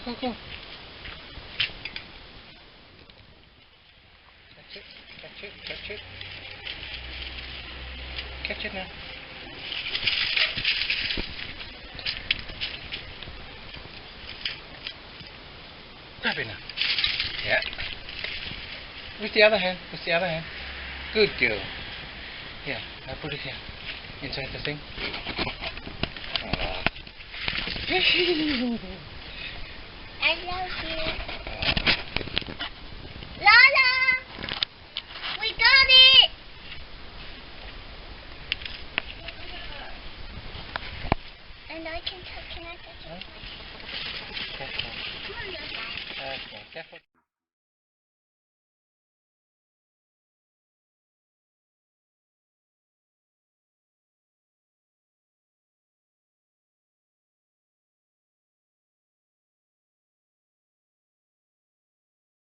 go, go. Catch it, catch it, catch it. Catch it now. Grab it now. Yeah. With the other hand, with the other hand. Good girl. Here, I'll put it here. Inside the thing. I love you. Lala! We got it! And I can touch it. Careful. Okay, careful.